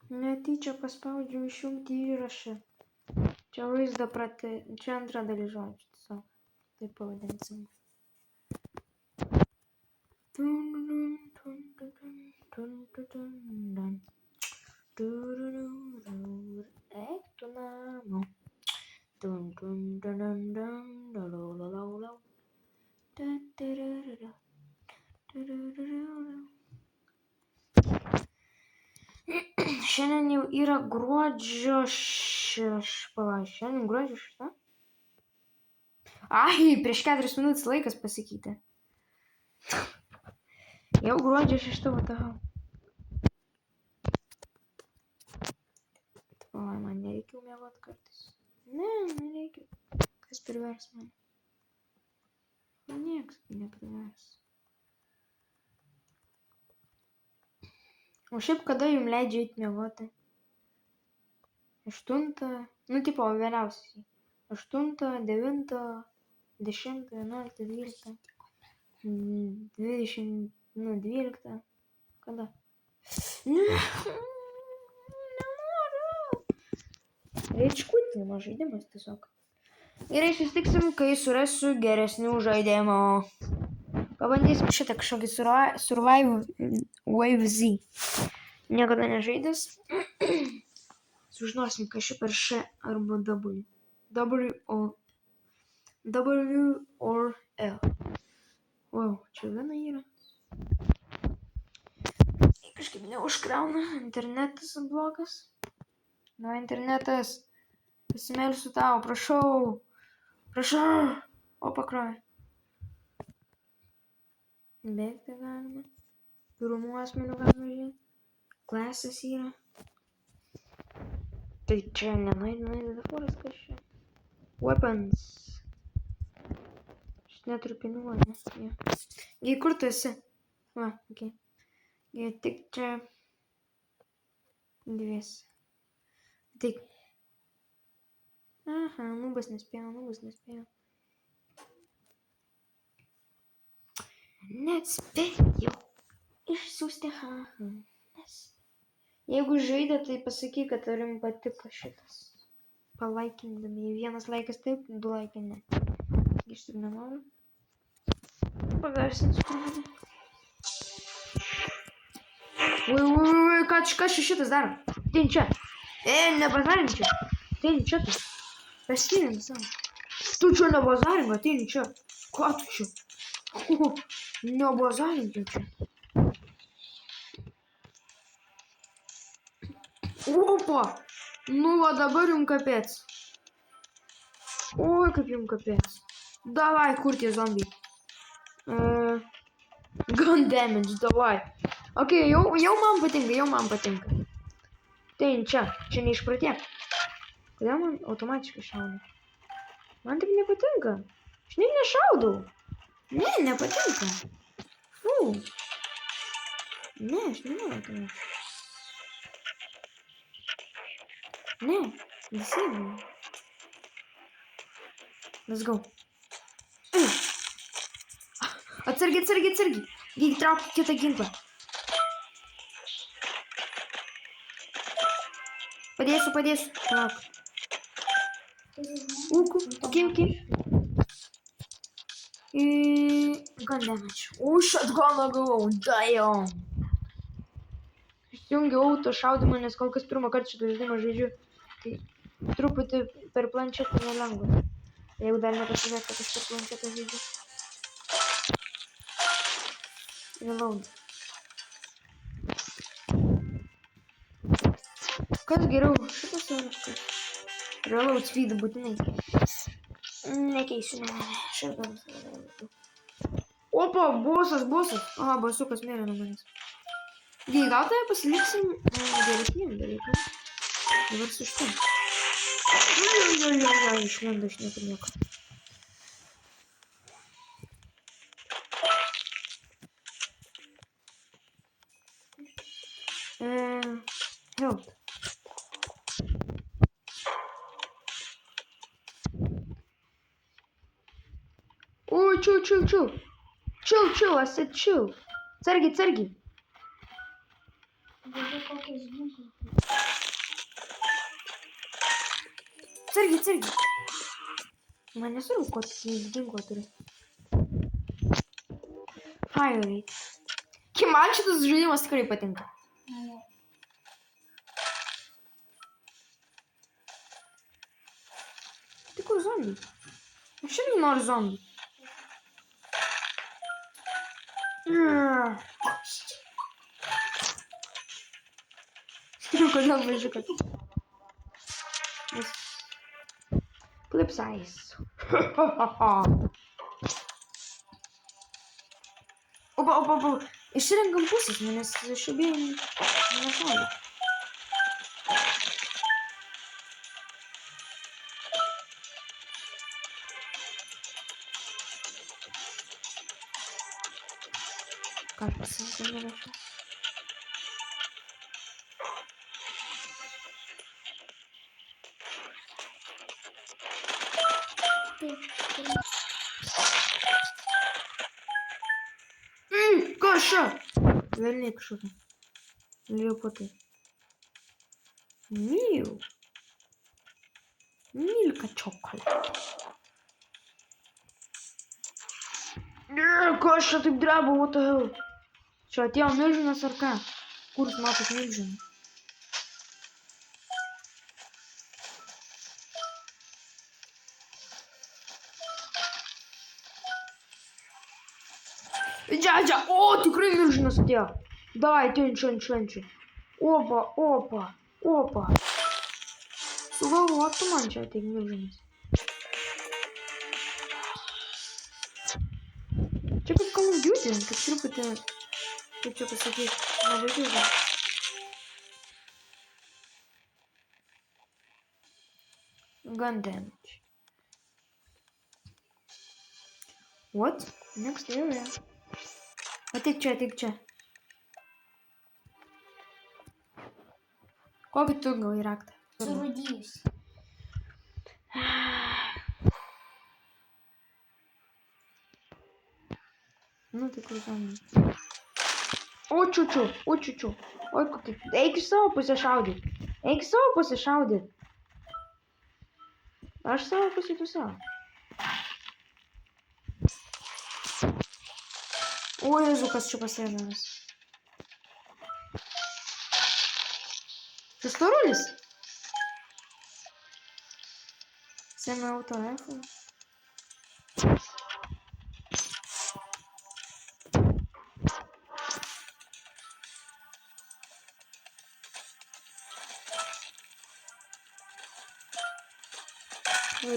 Netyčia paspaudžiau išjungti įrašą. Čia vaizdo čia antra dalis žodžių. Tiesiog taip pavadinsim. Eik tu namo. Šiandien jau yra gruodžio šiandien gruodžio 6. Ai, prieš 4 minutės laikas pasikeitė. Jau gruodžio 6, vatau. Oi, man nereikia mėgot kartais. Ne, nereikia. Kas privers mane? Nieks neprivers. O šiaip kada jums leidžia eiti mėgoti? 8, nu tipo vėliausiai. 8, 9, 10, 11, 12, 20, nu 12. Kada? Nenoriu. Reičkutinimo žaidimas tiesiog. Gerai, susitiksim, kai surasiu geresnių žaidimų. Pabandysim šitą kažkokį Survive Wave Z. Niekada nežaidęs. Sužinosim, kas čia per Š arba W. W or L. Wow, čia viena yra. Kažkaip neužkrauna. Internetas blogas. Na, internetas. Pasimelsiu tau, prašau. Prašau. O pakrovė. Bėgti galima. Pirmų asmenių galima žiūrėti. Klasės yra. Tai čia nenuėdė daforas, kas čia. Weapons. Aš neturiu pinigų, ne? Gai, kur tu esi? Va, okei. Gai, tik čia. Dviesi. Tik. Aha, nubas nespėjo. Net spėjau išsiųsti. Jeigu žaidė, tai pasakyk, kad ar jums patiko šitas. Palaikindami. 1 laikas taip, 2 laikai ne. Aš taip nenoriu. Pagarsinsiu truputį. Ui, ką šitas daro? Ateini čia. Nebazarin čia. Ateini čia tu. Paskinin savo. Tu čia nebazarin, ateini čia. Ką tu čia? Nebazarin čia. Opa! Nu, va dabar jums kapėts. Oi, kaip jums kapėts. Davai, kur tie zombiai? Gun damage, davai. Ok, jau man patinka. Tai čia neišprotėk. Kodėl man automatiškai šaudau? Man taip nepatinka. Aš nešaudau. Ne, nepatinka. Fū. Ne, aš nenoriu tai. Ne, disable. Let's go. Atsargiai. Gai, trauk kitą ginklą. Padėsiu. Palauk. Ok. Gun damage. Shotguną gavau. Damn. Išjungiau auto šaudimą, nes kol kas pirmą kartą šitą žaidimą žaidžiu. Tai truputį per planšetą nelengva. Jeigu dar nepasižiūrėt, kad aš per planšetą žaidžiu. Reload. Kas geriau? Šitas ar kas? Reload speed būtinai. Nekeisiu, ne. Šitas. Opa, bosas. Aha, basukas mirė nuo manęs. Gai, gal tai pasiliksim geresniem dalykam. Dabar su šitam. Išlenda iš niekur nieko. Help. Ой, chill, I said chill. Царги. Даже как из гугла. Atsargiai. Man nesvarbu, ko ginklo turi. Fire rate. Kai man šitas žaidimas tikrai patinka. Tai kur zombiai? Aš irgi noriu zombių. Kodėl važiuoju? Flip size. Opa. Išrenkam pusės, nes šiabiai nešaudu. Ką aš pasakau, nerašau. Kaša! Velniai kažkokia. Liupotai. Milka chocolate. Kaša taip dreba, what the hell? Čia atėjo milžinas ar ką? Kur jūs matot milžiną? Džia, o, tikrai milžinas atėjo. Davai, atėjo švenčiu. Opa. Sugalvotų man čia ateik milžinas. Čia kaip Call of Duty, kaip truputį, kaip čia pasakyti, nevažiuoja. Gun damage. What? Next area. Ateik čia. Kokį tu gal į raktą? Surūdijus. Nu tai kur zombiai. O čiučiu. Oi kokia. Eik iš savo pusę šaudyt. Aš savo pusę, tu savo. O Jezu, kas čia pasėdamas. Čia storulis? Sėmė auto F.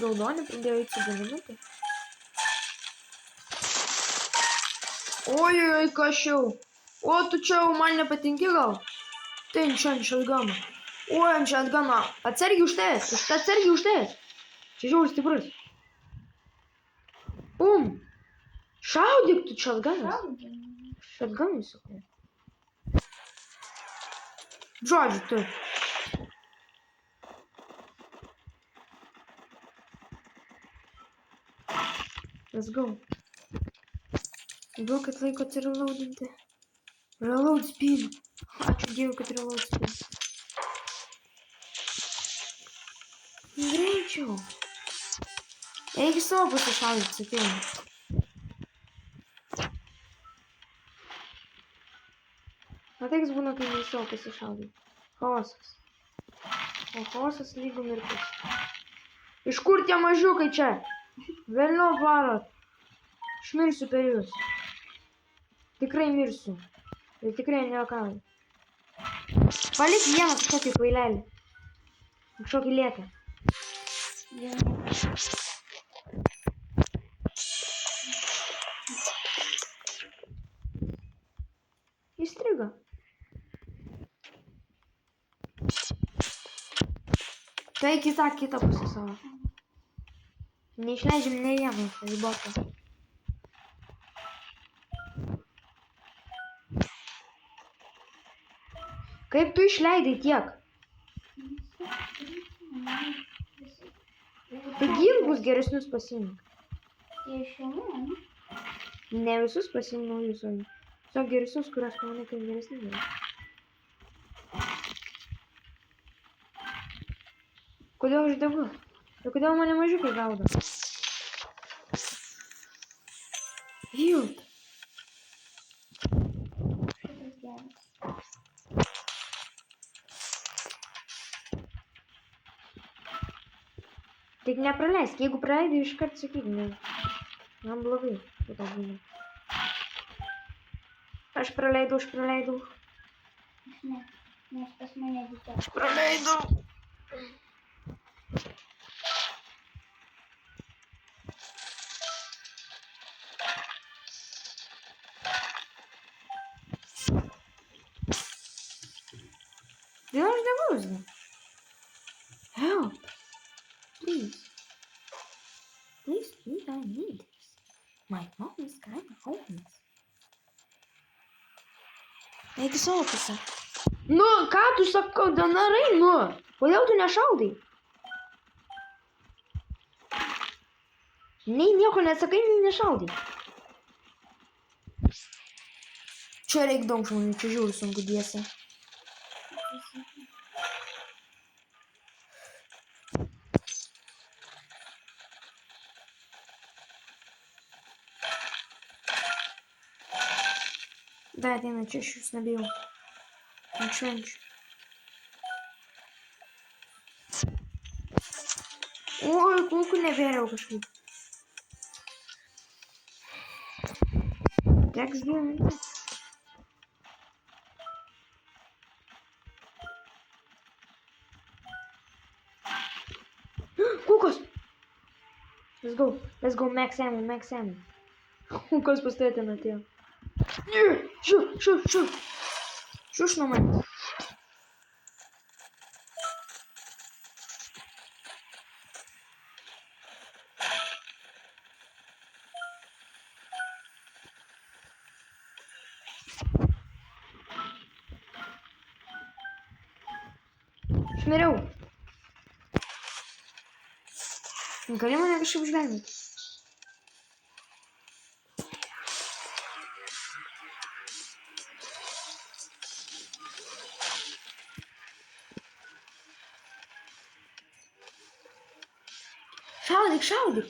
Raudonį pradėjo eiti su galimukui. Oi, kašiau. O, tu čia man nepatinki gal? Tai čia ant šatgano. Oi, ant šatgano. Atsargiai už tavęs. Čia žiauriai stiprus. Bum. Šaudyk tu šatganas. Šatganui sakau. Žodžiu, tu. Let's go. Daug kad laiko atsireloadinti. Reload speed. Ačiū Dievui, kad reload speed. Greičiau. Eik į savo pusę šaudyti, sakiau. Matai, kas būna, kai į savo pusę šaudyti. Chaosas. O chaosas lygu mirtis. Iš kur tie mažiukai čia? Velniop varot. Aš mirsiu per jūs. Tikrai mirsiu. Ir tikrai nejuokauju. Palik vieną kažkokį kvailelį. Kažkokį lėtą. Įstrigo. Tai kitą pusę savo. Neišleidžiam ne vieną iš botą. Kaip tu išleidai tiek? Tai ginklus geresnius pasiimk. Ne visus pasiimk naujus, o tiesiog geresnius, kurios manai, kad geresni yra. Kodėl aš degu? Tai kodėl mane mažiukai gaudo? Hilt. Šitas geras. Tik nepraleisk, jeigu praleidai, iškart sakyk, ne. Man blogai, po to būna. Aš praleidau. Aš ne, nes pas mane didžiausia. Praleidau. Dėl aš negausiu. Help. Please. Please, I need this. My mom is kind of homeless. Eik į savo pusę. Nu, ką tu sakau, danarai, nu? Kodėl tu nešaudai? Nei nieko nesakai, nei nešaudai. Čia reik daug žmonių, čia žiūri sunku dėsi. Da, ateina, čia aš jūs nebijau. Ant švenčių. Oi, kulkų nebėriau kažkaip. Teks gyventi. Kulkos! Let's go, max ammo. Kulkos pas tai ten atėjo. Šiuš nuo manęs. Šmiriau. Gali mane kažkaip išgelbėti? Šaudyk.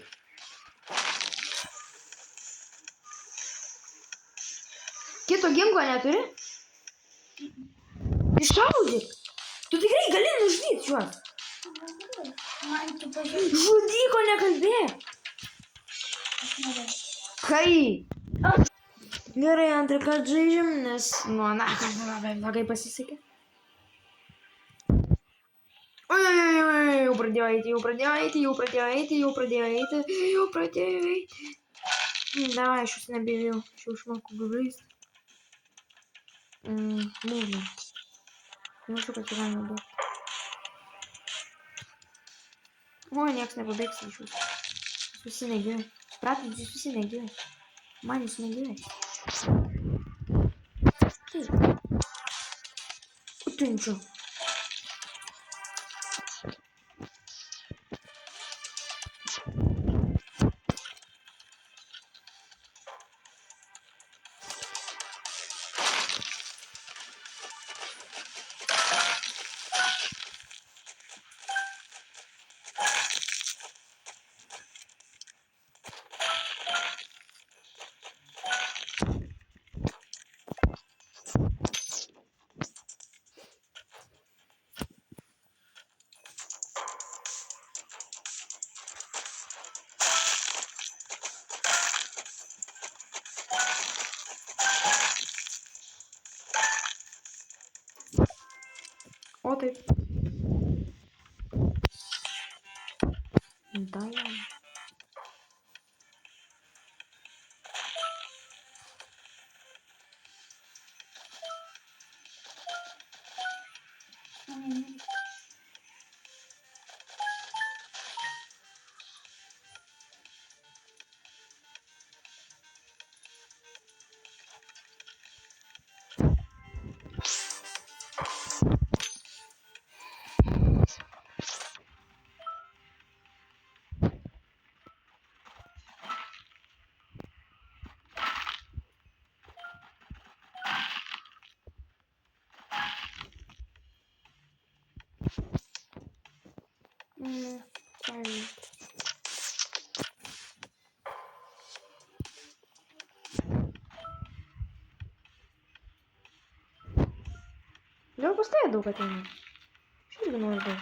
Kito ginklo neturi? Iššaudyk. Tu tikrai gali nužudyti juos. Man tu pažiūrėjai. Žudyko nekalbėk. Aš norėjau. Kai? Gerai, antrą kartą žaidžiam, nes nuo nakar labai blogai pasisekė. Oi, jau pradėjo eiti. Davai, aš jūs nebijau, aš jau išmokau žaisti. Mūžą. Nežinau, kad čia galima bėgti. Oi, nieks nepabėgs iš jūsų. Jūs visi negyvi. Supratot, jūs visi negyvi. Man jūs negyvi. Kaip? Utinčiau. O taip. Da jau. Правильно. Я поставил долго ты. Что ты думаешь, да?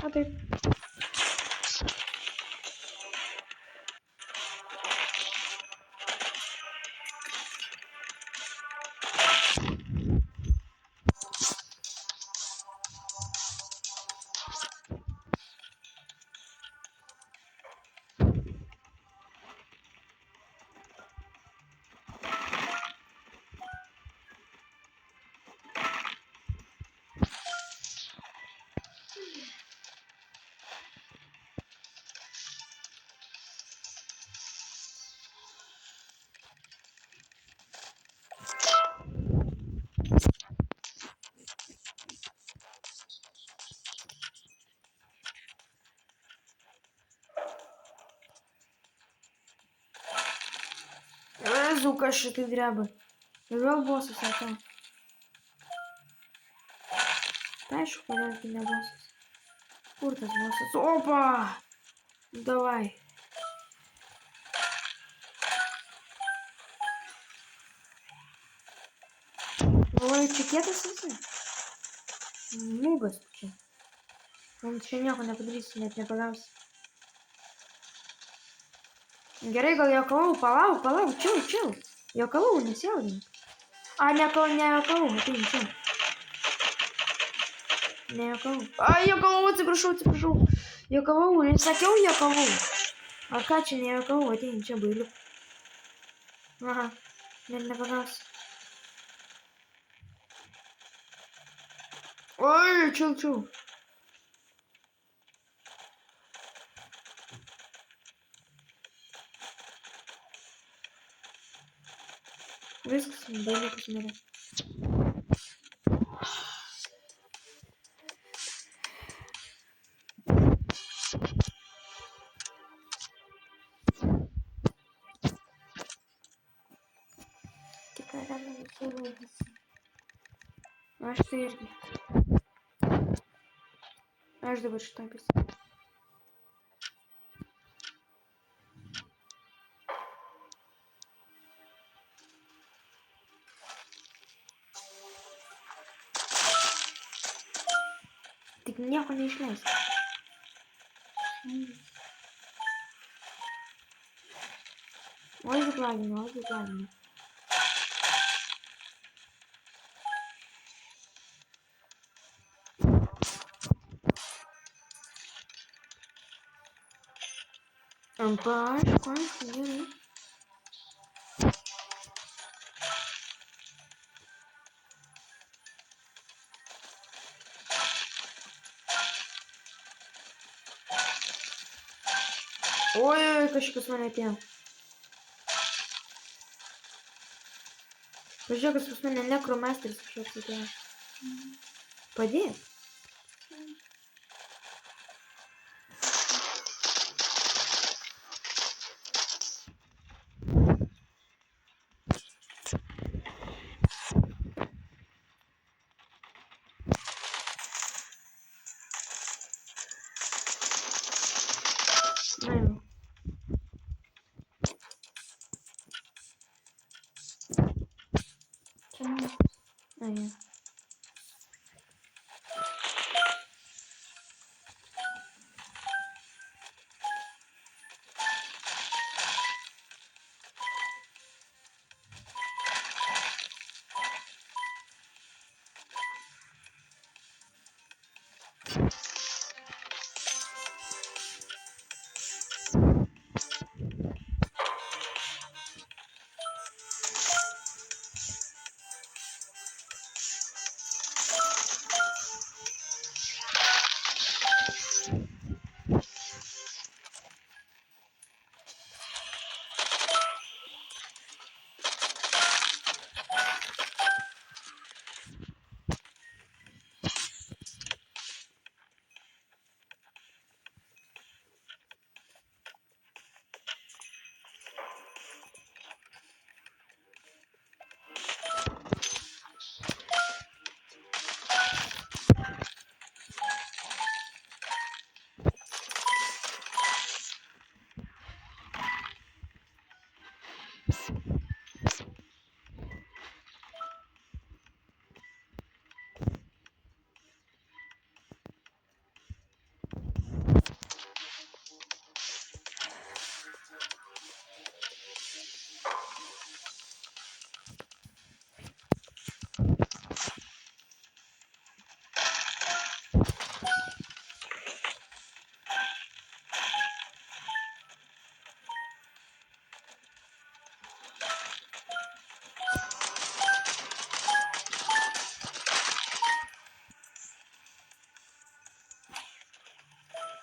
А ты? Зука, що ти дряби. Вел босса всяка. Знаешь, что порядке для босса? Курта с босса. Опа! Давай. Ой, чекеты сысы? Муга стучи. Он еще некуда подриться, нет, не понравился. Герейгал, я уколол, чел. Я уколол, не сел один. А, не уколол, ты ничего. Не уколол. А, я уколол, ты пришел. Я уколол, не хотел я уколол. А Кача не уколол, ты ничего были. Ага, не понравился. Ой, чел. Выскочил, дай посмотрю. Такая рано веселая. Аж ты аж давай что написано. Ты нехуй не шляйся. Ой, закладено. Ампаш, конфи. Ой, каши посмотри, пьян. Подожди, как посмотри, некромастер, что ты. Пойди. Наверное. Чому? Ага.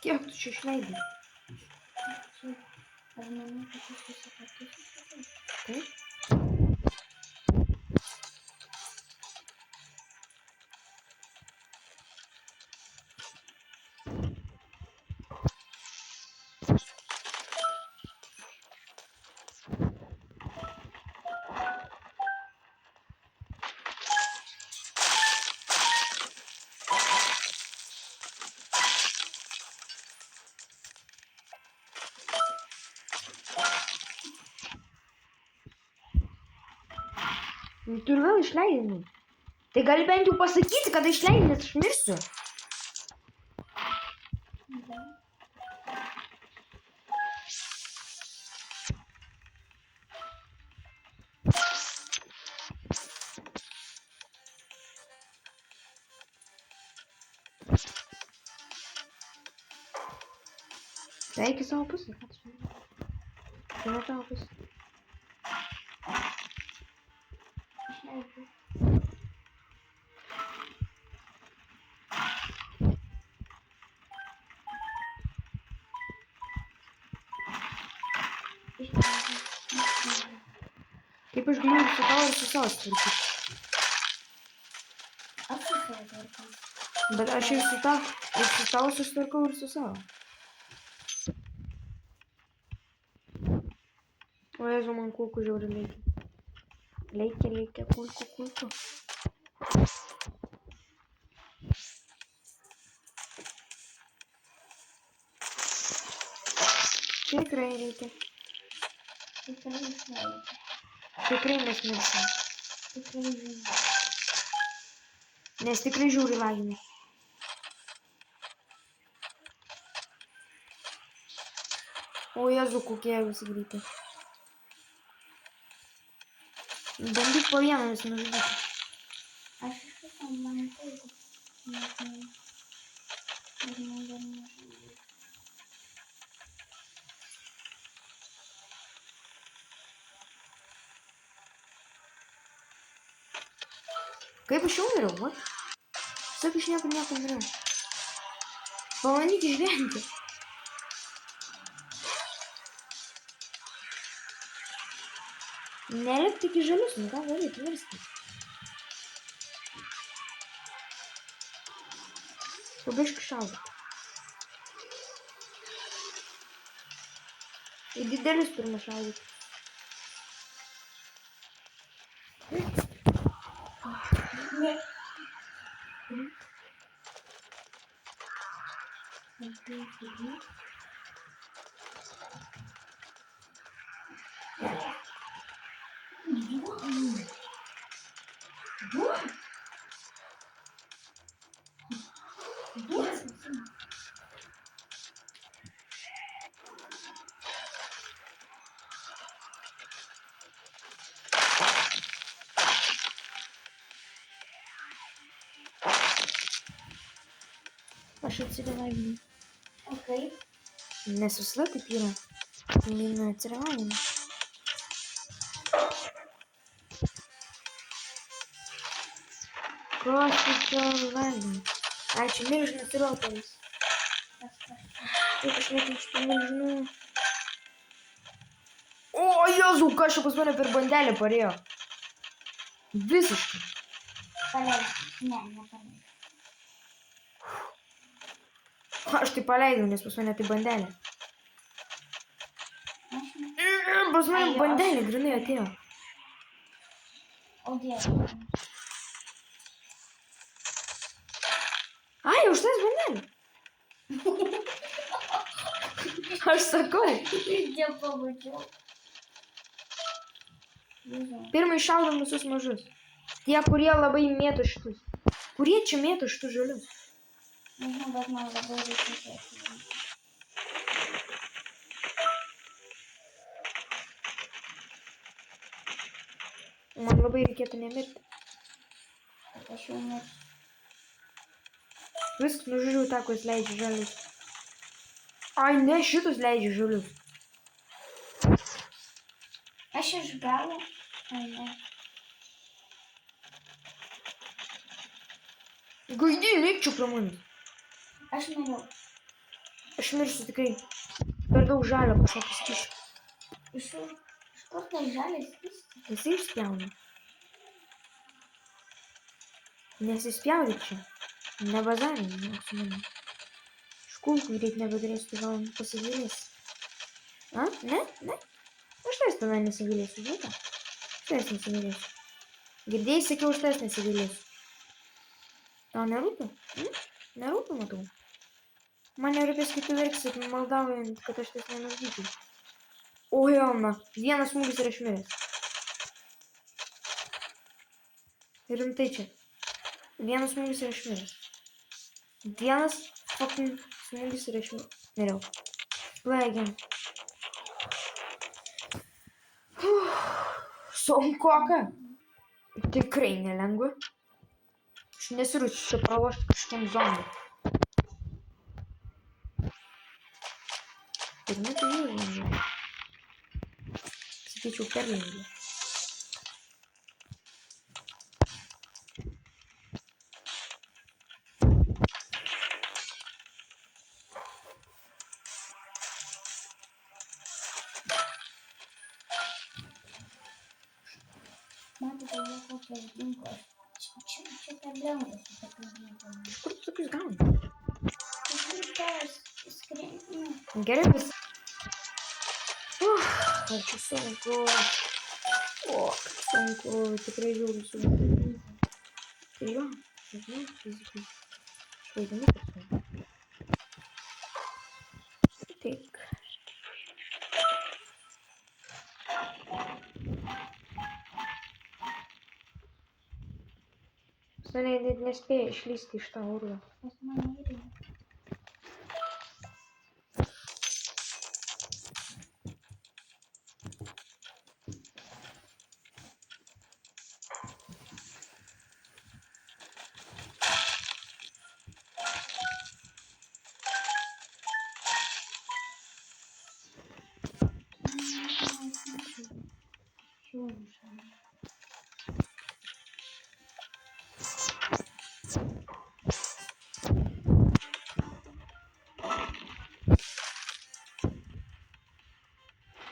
Kiek tu čia išleidai? Čia ar manai, kad aš visą kartu susikau? Taip? Nu, tu ir vėl išleidai. Tai gali bent jau pasakyti, kada išleidai, nes aš mirsiu. Da. Tai eik į savo pusę. Ką tu čia? Tai ne tavo pusė. Išleidžiu. Išleidžiu. Kaip aš galiu su tavo ir su savo tvarkyti? Aš su savo tvarkau. Bet aš ir su tavo susitvarkau ir su savo. O Jėzu, man kulkų žiauri leikia. Leikia, kulkų. Tikrai reikia. Tikrai išleidžiu. Tikrai mes mirsim. Tikrai žinau. Nes tikrai žiauri lagina. O Jėzu, kokie visi greitai. Bandyk po vieną visi nužudyti. Aš iš viso man taip. Nežinau. Ir man dar nežinau. Kaip aš jau miriau, va? Sak, aš nieko miriau. Pabandyk išvengti. Nelik tik į žalius, nu ką daryti, mirsti. Pabiškai šaudyk. Į didelius pirmą šaudyk. Ne. Aš atsirevaginu. O kaip? Nes visada taip yra. Neina atsirevaginu. Kas tu čia vaginu? Ai, čia milžinas ir autoris. Taip, aš nekenčiu tų milžinų. O, Jėzau, kas čia pas mane per bandelę parėjo? Visiškai. Paleidžiu. Ne, nepaleidžiu. Aš tai paleidau, nes pas mane tai bandelė. Aš ne. Pas mane bandelė grinai atėjo. O Dieve. Ai, už tas bandelė. Aš sakau. Nepamačiau. Nežinau. Pirmai šaudom visus mažus. Tie, kurie labai mėto šitus. Kurie čia mėto šitus žalius? Nežinau, bet man labai reikia žiūrėti. Man labai reikėtų nemirti. Bet aš jau net. Viskas nužiūriu tą, kuris leidžia žalius. Ai, ne, šitus leidžia žalius. Aš iš galo. Ai, ne. Gaidį, neik čia pro manęs. Aš norėjau. Aš mirsiu tikrai. Per daug žalio kažkokio skysčio. Iš kur tai žalias skystis? Jisai išspjauna. Nesispjaudyk čia. Nebazarink su manim. Iš kulkų greit nebeturėsiu, tai gal pasigailėsi. A? Ne? Ne? Aš tavęs tenai nesigailėsiu, žinai ką? Aš tavęs nesigailėsiu. Girdėjai, sakiau, aš tavęs nesigailėsiu. Tau nerūpi? Nerūpi, matau. Man nerūpės, kai tu verksi, maldaujant, kad aš tavęs nenužudyčiau. O, jauna, vienas smūgis ir aš miręs. Rimtai čia. Vienas smūgis ir aš miręs. Vienas fucking smūgis ir aš miriau. Play again. Sunkoka. Tikrai nelengva. Aš nesiruošiu čia pralošti kažkokiam zombiui. Ir net tai jau lengva. Sakyčiau, per lengva. Man tai jau kokios ginklos. Čia per lengva su tokiu ginklom. Kur tu tokius gauni? Tas skrinė. Gerai vis. Ar čia sunku. O, sunku. Tikrai žiūriu sunku. Tai jo, žinau, fizikai. Švaidinu, kad sunku. Tik. Seniai net nespėja išlysti iš tą urvą. Pas mane irgi.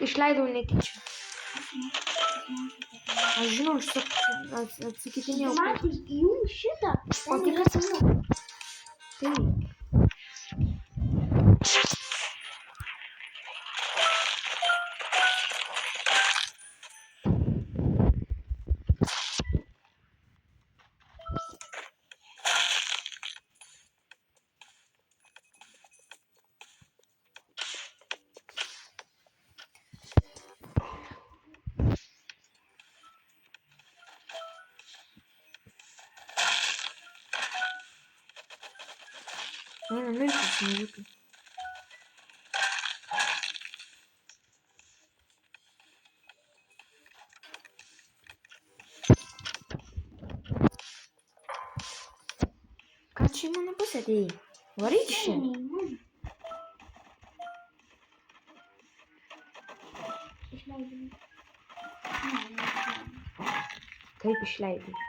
Išleidau netyčia. Aš žinau, aš atsakytinėjau. Man įjung šitą. O tai kas yra? Tai. Eina mirtis, mažiukai. Ką čia į mano pusę atėjai? Varyk iš čia. Išleidžiu. Kaip išleidai?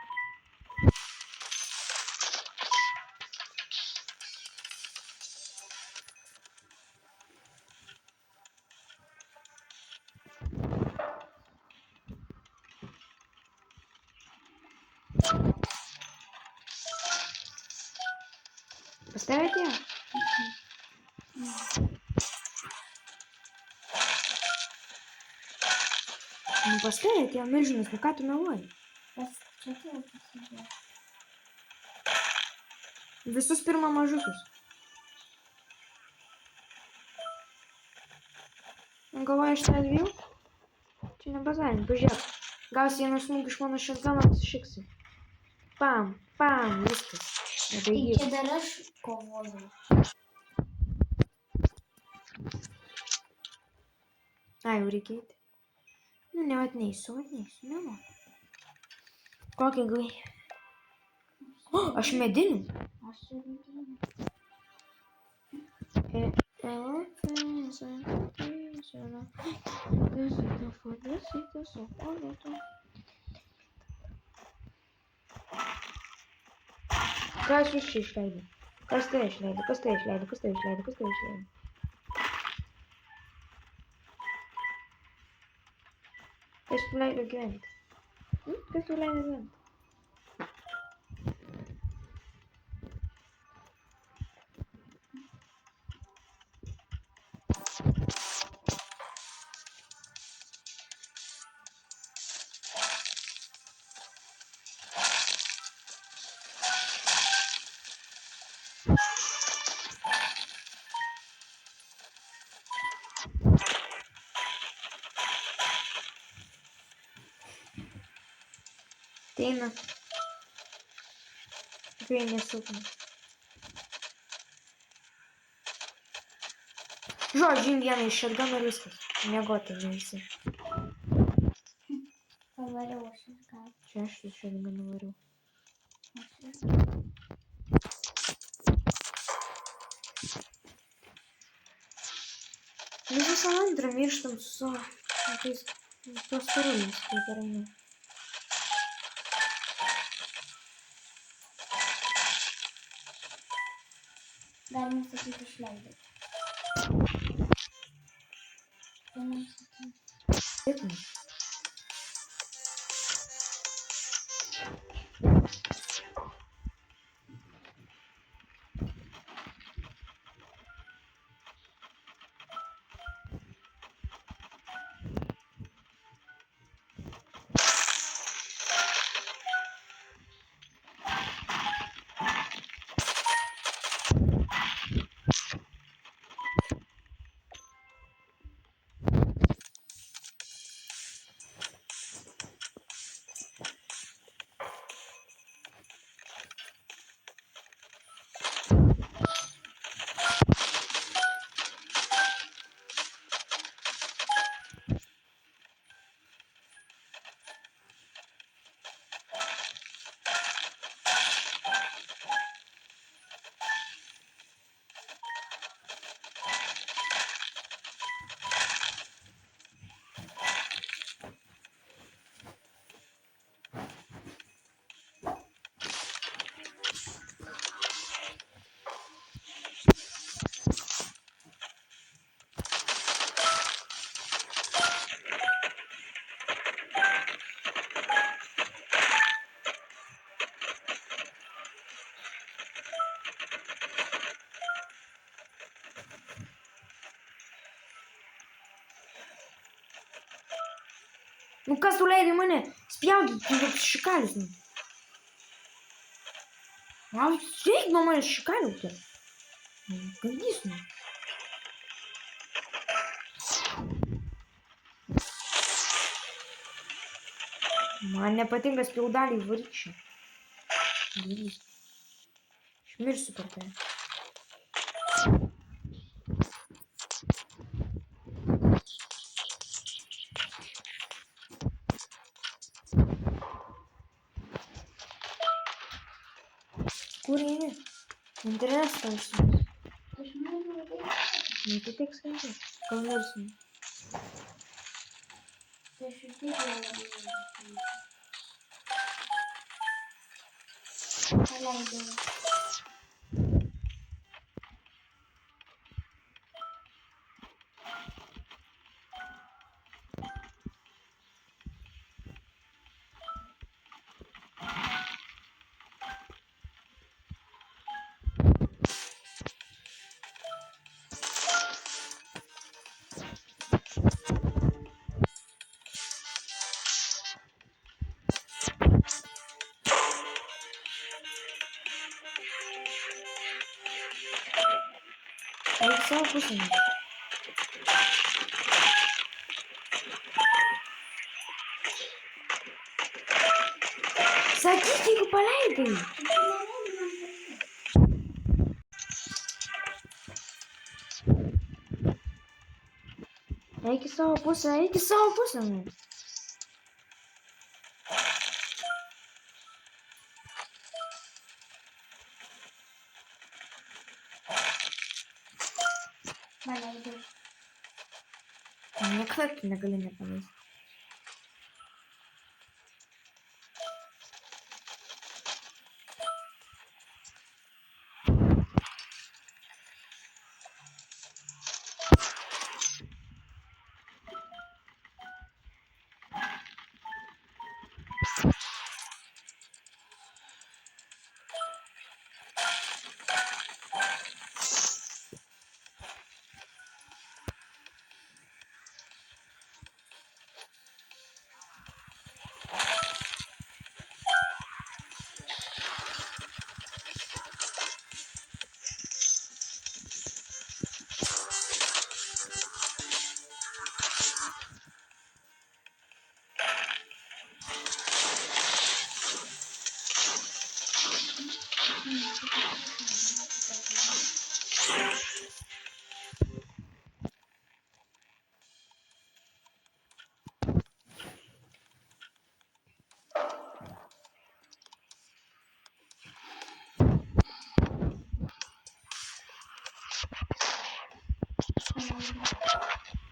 Pas tave atėjo? Nu pas tave atėjo milžinas, nu ką tu meluoji? Pas čia tai pasidėjo. Visus pirma mažukus. Galvoju, aš tave dviejų? Čia nebazarink, pažiūrėk. Gausi vieną smūgį iš mano šatgano, apsišiksi. Pam, pam, viskas. Tai Nebeįgysiu. čia dar aš kovoju. Ai, jau reikia eiti. Nu, neatneisiu, nenoriu. Kokį gai? O, aš medinį. Aš turiu medinį. Kas jūs čia išleido? Kas tai išleido? Kas tai išleido? Kas tai išleido? Kas tai išleido? Kas tu leido gyventi? Kas tu leido gyventi? Ateina. Tikrai nesilpna. Žodžiu, vieną iš šatganų ir viskas. Miegoti neįsi. Pavariau aš ir ką. Čia aš iš šatganų variau. Aš ir. Visą antrą mirštam su tais pastaruliais, kaip ir eina. Galima sakyti išleidau. Galima sakyti. Taip, ne? Nu kas tu leidai mane spjaudyti, kaip šikalis. Reik nuo manęs šikaliuoti. Gandys. Man nepatinka spjaudaliai varykščiai. Gandys. Išmirsiu per tai. Kur eini? Internetas tau išsimis. Aš noriu labai. Nu, tai tiek skambė. Gal mirsim. Tai aš ir taip jau labai. Paleidau. Eik savo pusėn. Sakyk, jeigu paleidai. Eik į savo pusę, eik į savo pusę. Paleidau. Niekada tu negali nepaleisti.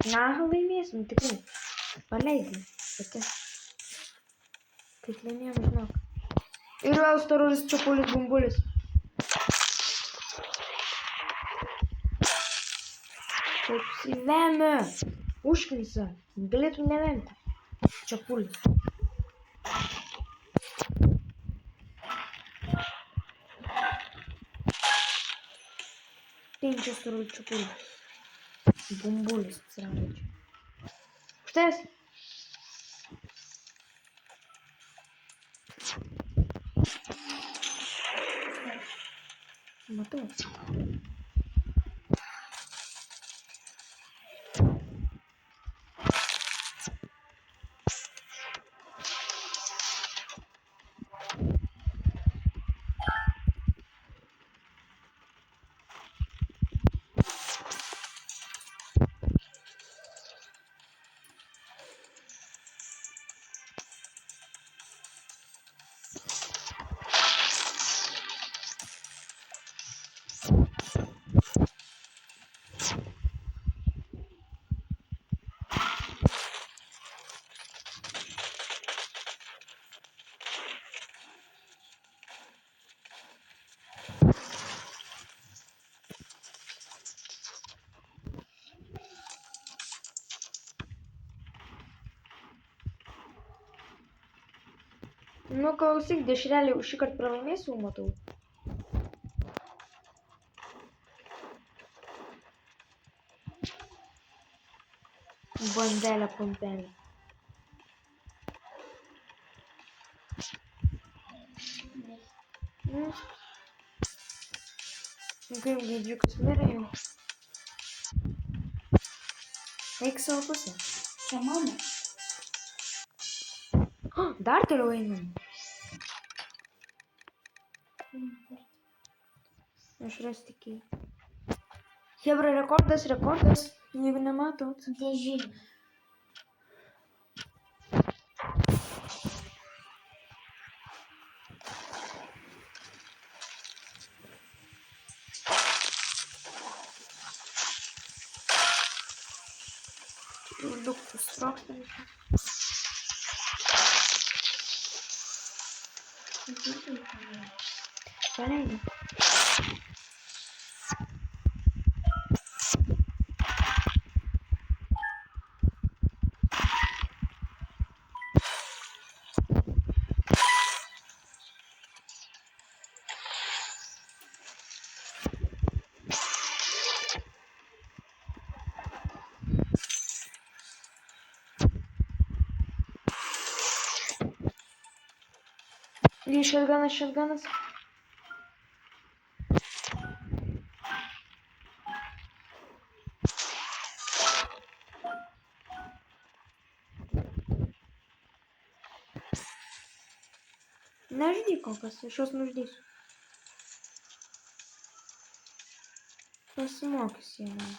Nelaimėsim, tikrai. Paleidai. Pati. Kaip laimėjom, žinok. Ir vėl storulis čiapulis bumbulis. Taip įvemia. Užknisa. Galėtum nevemti. Čiapulis. Tai čia storulis čiapulis. Bumbulis atsirado čia. Štai esi. Matau. Nu, klausyk, dešrelį šį kartą pralaimėsiu, matau. Bandelė pompelė. Kaip gaidžiukas mirė jau. Eik savo pusę. Čia mano. Dar toliau einam. Aš rasti kį. Hebra, rekordas. Jeigu nematot. Dėžį. Daug susprogsta. Paleidai. Šatganas. Nežudyk kol kas, aš juos nužudysiu. Pasimokys jie man.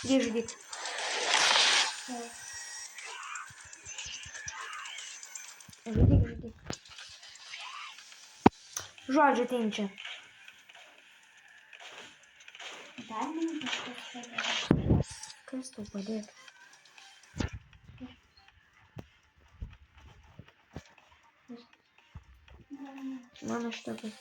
Jį žudyk. Žudyk. Žodžiu, ateini čia. Dar man kažkas padėjo. Kas tau padėtų? Mano šitapas.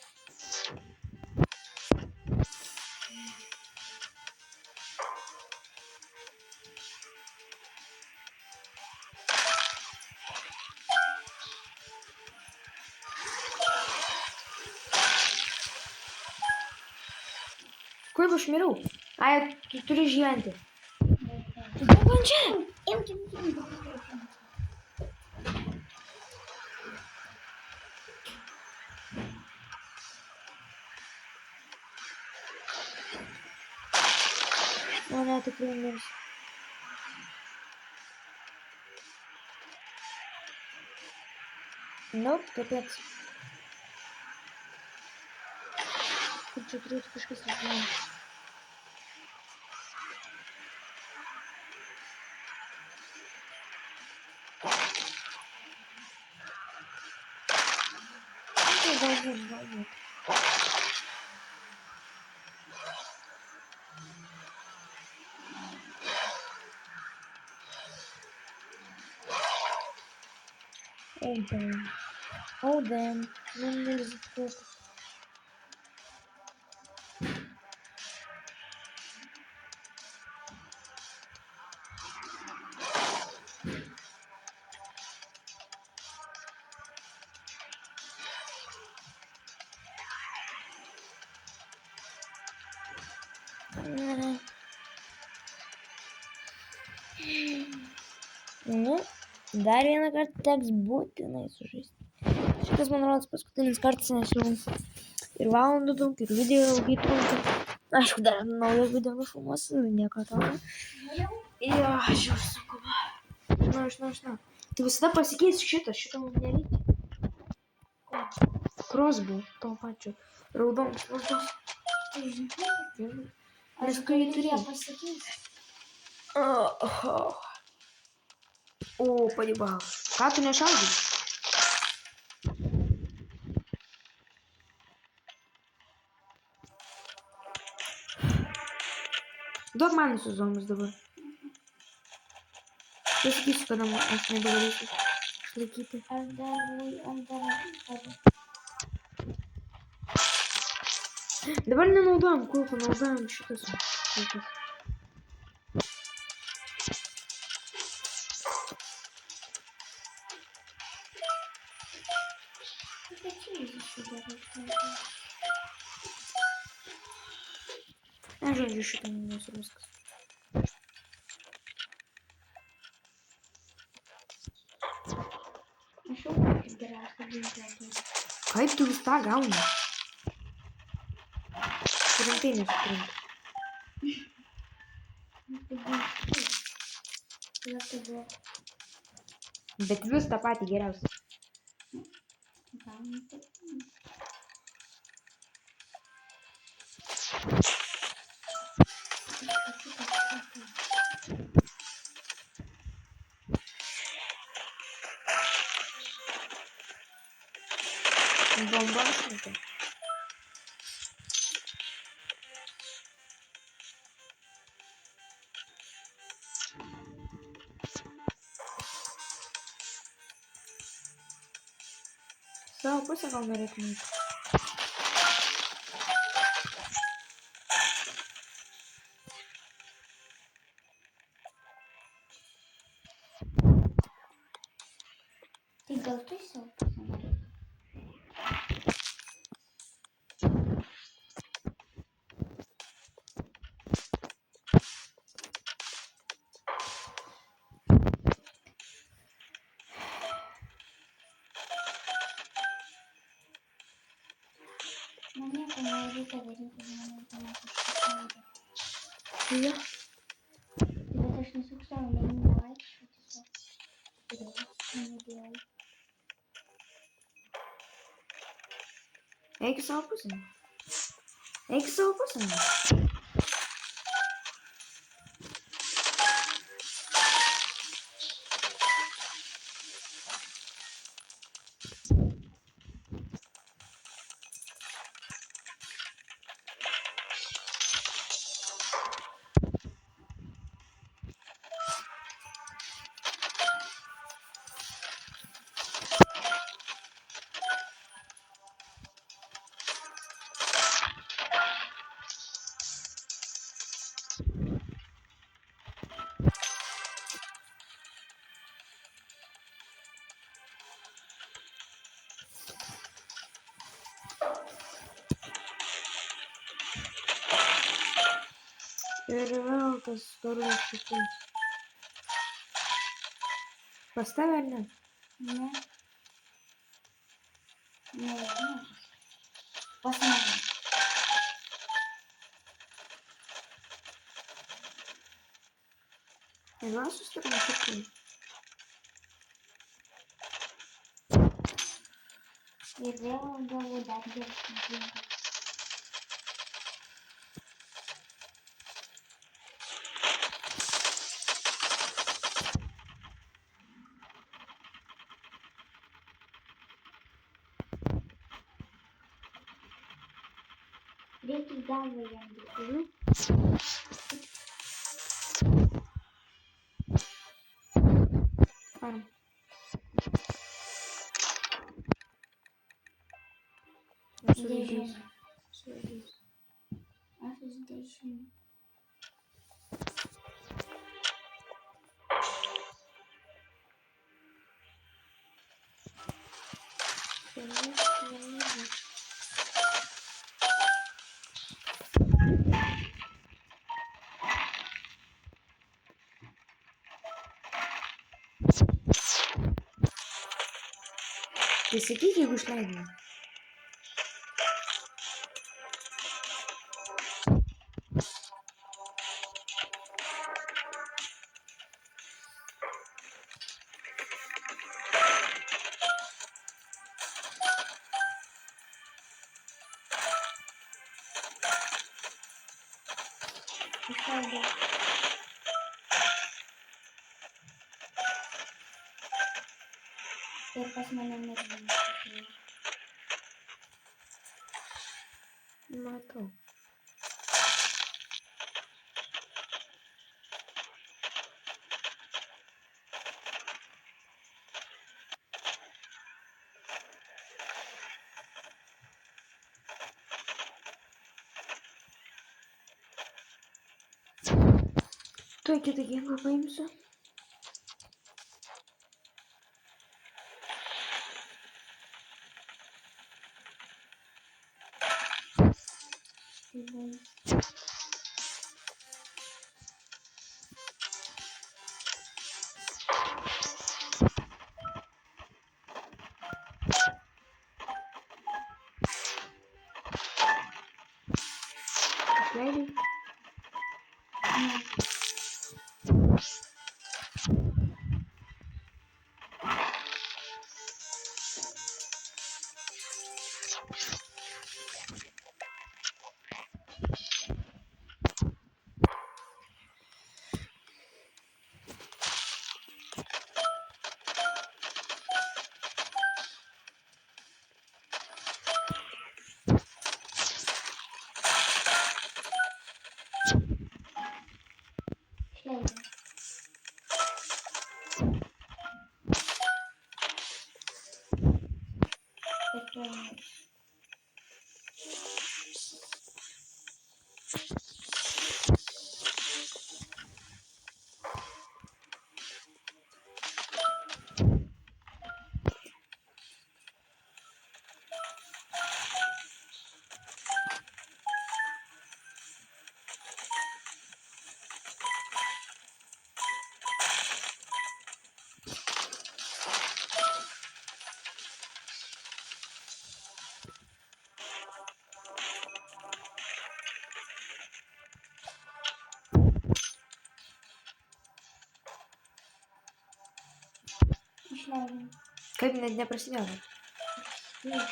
Kaip aš miriau? Ai, tu turi išgyventi. Tu bėg man čia. Imkim. O ne, tikrai mirs. Nope, kapец. Kaip čia turėtų kažkas išgyventi. Galbūt. Oh damn. Oh damn. Ну, не закрыто. Ну, dar vieną kartą teks būtinai sužaisti. Šitas man rodos paskutinis kartas, nes jau ir valandų daug, ir video ilgai trunka. Aišku, dar naują video nufilmuosiu, nieko tokio. Jo, aš jau sunku. Žinau. Tai visada pasikeis šitą mums nereikia. Crossbow, to pačio. Raudonas lazdos. Tai žinai, Nes tu jį turėjai. pasikeis. O, padibau. Ką tu nešaudai? Duok man visus zombus dabar. Pasakysiu, kada aš nebegalėsiu išlaikyti. Aš dar. Dabar nenaudojam kulkų, naudojam šitas kulkas. Na, žodžiu, šitą mūsų viskas. Aš jau kaip geriausia ginklą. Kaip tu vis tą gauni? Rimtai nesuprantu. Bet vis tą patį geriausią. Bomba šitą. Savo pusę gal norėtum. Tai gal tu į savo pusę norėtum? Man nieko nereikia daryti, žmonės man kažkas saugo. Jo. Bet aš nesuk savo laiminę vaikščią tiesiog. Nedėjau. Eik į savo pusę. Eik į savo pusę. Ir vėl tas storulis šitas. Pas tave ar ne? Ne. Nežinau. Pas mane. Ir mes susitikom šitai. Ir vėl gavau dar geresnį ginklą. Reikia į galvą jam dėti. Faram. sužeidys. Sužeidys. Aš vis 10. Tai sakyk, jeigu išleidai. Išleidau. Ir pas mane mirtinas. Matau. Tuoj kitą ginklą paimsiu. Tai buvo. Išleidai. Ne. Išleidau. Ir tuoj mirsiu. Išleidau. Kaip net neprasidėjo. Išleidau.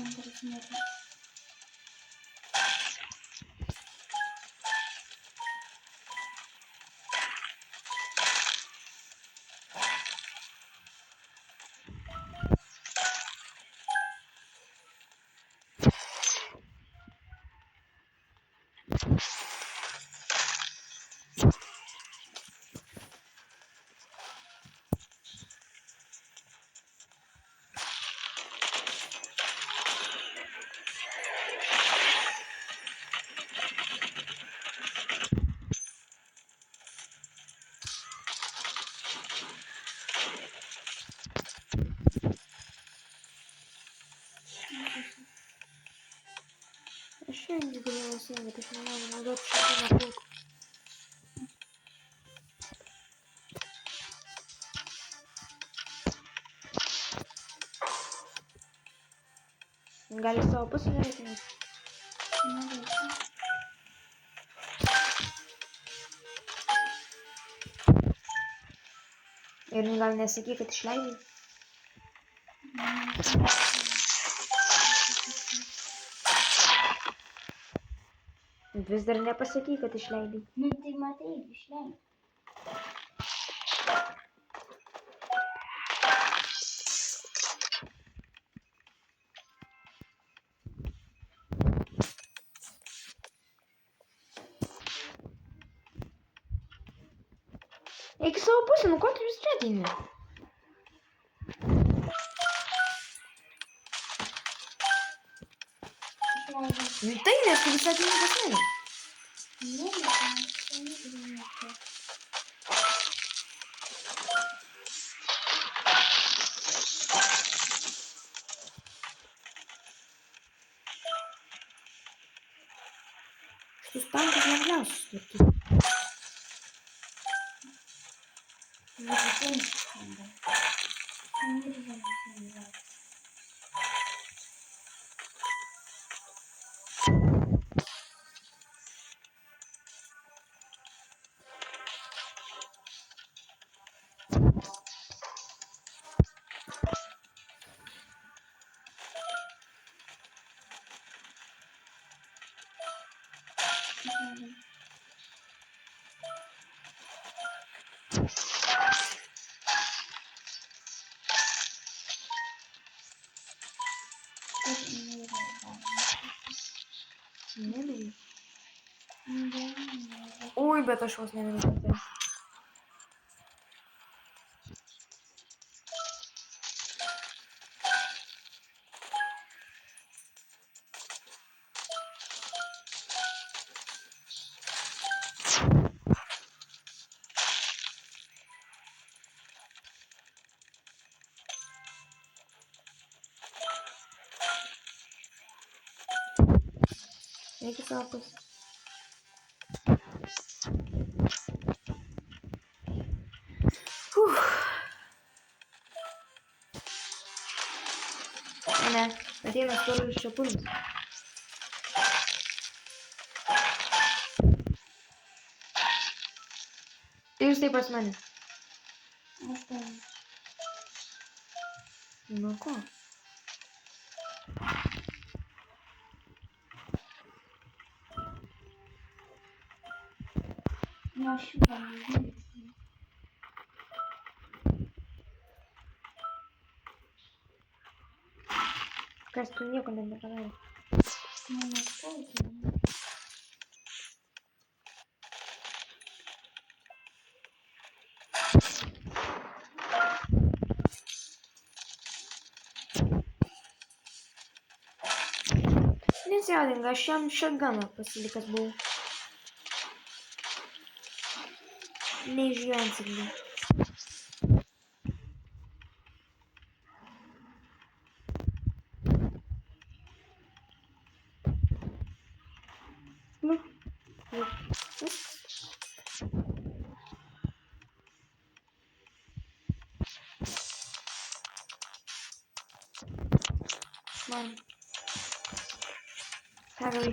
Antras mirė. Aš irgi galėjau sėti, bet aš nenoriu naudoti šaltinio kulkų. Gali savo pusę daryti? Nereikia. Ir gal nesakyk, kad išleidai? Vis dar nepasakyk, kad išleidai. Nu tai matai, išleidau. Eik į savo pusę, nu ko tu vis čia ateini? išleidau. Nu tai, nes tu visą dieną pas mane. Ne, aš negaliu. Šitus tankus lengviausiai sutvarkyti. Nebijai. Ui, bet aš vos nebijau. Reikia savo pusę. Ne, ateina storulis čepulis. Tai jūs taip pas mane. Nu ko? Kas tu nieko nepadarė. Nesijaudink, aš jam šatganą pasilikęs buvau. Neišgyvensi giliai. Nu. Man. Ką gali?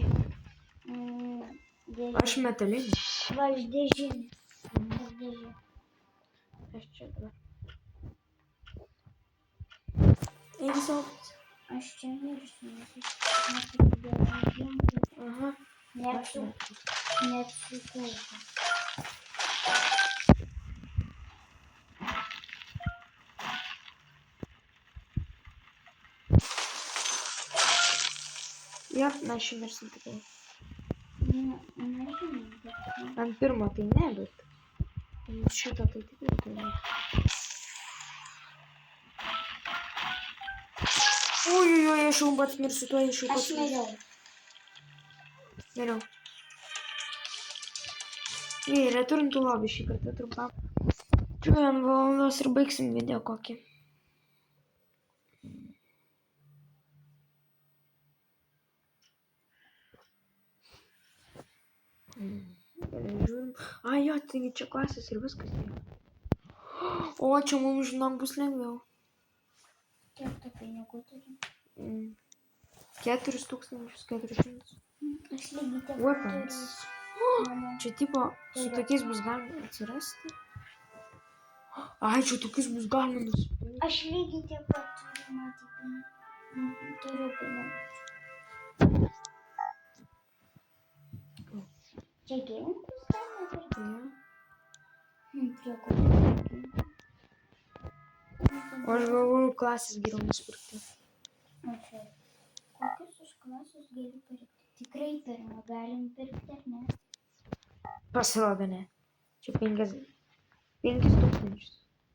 Aš metalinį. Valdežinis. Aš čia dabar. Eigi savo pusę. Aš čia mirsiu, nes aš nesugebėjau užimti. Aha. Aš Neapsikaupęs. Jo, mes šį mirsim tikrai. Nežinau, bet... Ant pirmo tai ne, bet... Ant šito tai tikrai tai ne. Ui, aš jau pats mirsiu, tuo aš jau pats Aš miriau. Miriau. Gerai, returintų lobį šį kartą trumpam. Čia 1 valandos ir baigsim video kokį. Žiūrim. Ai, jo, taigi čia klasės ir viskas. O, čia mums žinok bus lengviau. Kiek tu pinigų turi? 4400. Aš lygiai tiek Weapons. Mano. Čia tipo, su tokiais bus galima atsirasti. Ai, čia tokiais bus galima nusipirkti. Aš lygiai tiek pat turiu matyti. Turiu pinigų. Čia ginklus galima pirkti? Prie ko? O aš galvoju, klasės geriau nusipirkti. Okay. Kokius už klasus galiu pirkti? Tikrai pirmą galim pirkti, ar ne? Pasirodo, ne. Čia 5000.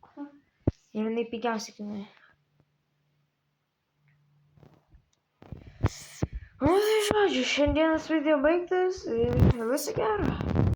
Ko? Ir jinai pigiausiai kainuoja. Nu, tai žodžiu, šiandienas video baigtas ir viso gero.